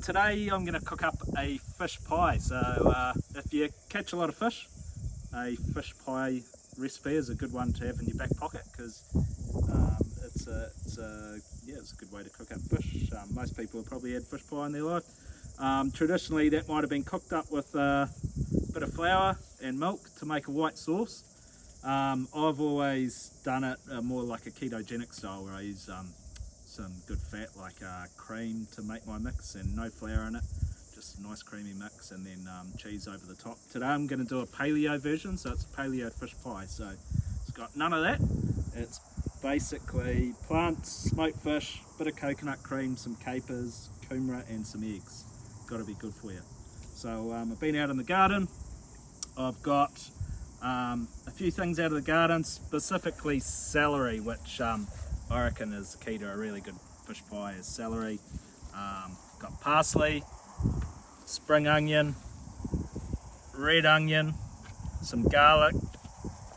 Today I'm going to cook up a fish pie. So if you catch a lot of fish, a fish pie recipe is a good one to have in your back pocket because it's a good way to cook up fish. Most people have probably had fish pie in their life. Traditionally that might have been cooked up with a bit of flour and milk to make a white sauce. I've always done it more like a ketogenic style where I use some good fat like cream to make my mix and no flour in it, just a nice creamy mix, and then cheese over the top. Today I'm going to do a paleo version, so it's a paleo fish pie, so it's got none of that. It's basically plants, smoked fish, bit of coconut cream, some capers, kumara and some eggs. Got to be good for you. So I've been out in the garden. I've got a few things out of the garden, specifically celery, which I reckon is the key to a really good fish pie is celery. Got parsley, spring onion, red onion, some garlic,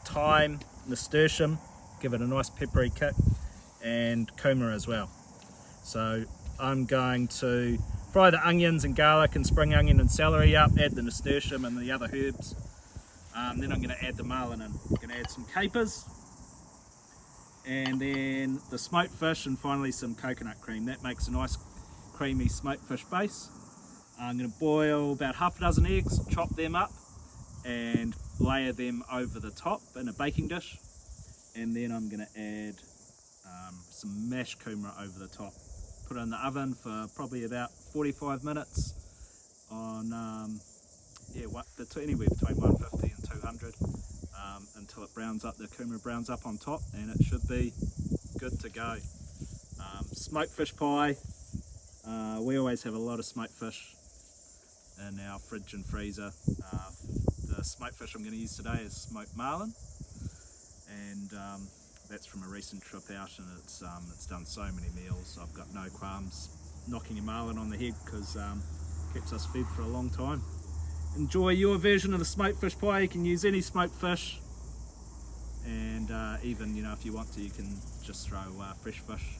thyme, nasturtium, give it a nice peppery kick, and kumara as well. So I'm going to fry the onions and garlic and spring onion and celery up, add the nasturtium and the other herbs. Then I'm going to add the marlin in. I'm going to add some capers, and then the smoked fish, and finally some coconut cream. That makes a nice creamy smoked fish base. I'm going to boil about half a dozen eggs, chop them up and layer them over the top in a baking dish, and then I'm going to add some mashed kumara over the top. Put it in the oven for probably about 45 minutes on anywhere between 150 and 200 until it browns up, the kumara browns up on top, and it should be good to go. Smoked fish pie, we always have a lot of smoked fish in our fridge and freezer. The smoked fish I'm going to use today is smoked marlin, and that's from a recent trip out, and it's done so many meals. I've got no qualms knocking a marlin on the head because it keeps us fed for a long time. Enjoy your version of the smoked fish pie. You can use any smoked fish, and even if you want to, you can just throw fresh fish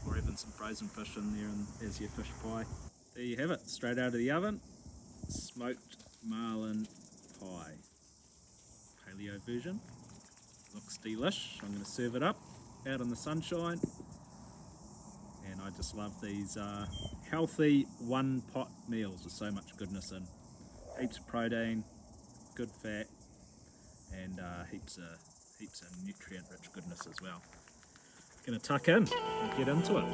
or even some frozen fish in there as your fish pie. There you have it, straight out of the oven, smoked marlin pie, paleo version. Looks delish. I'm going to serve it up out in the sunshine, and I just love these healthy one pot meals with so much goodness in. Heaps of protein, good fat, and heaps of nutrient rich goodness as well. Gonna tuck in and get into it.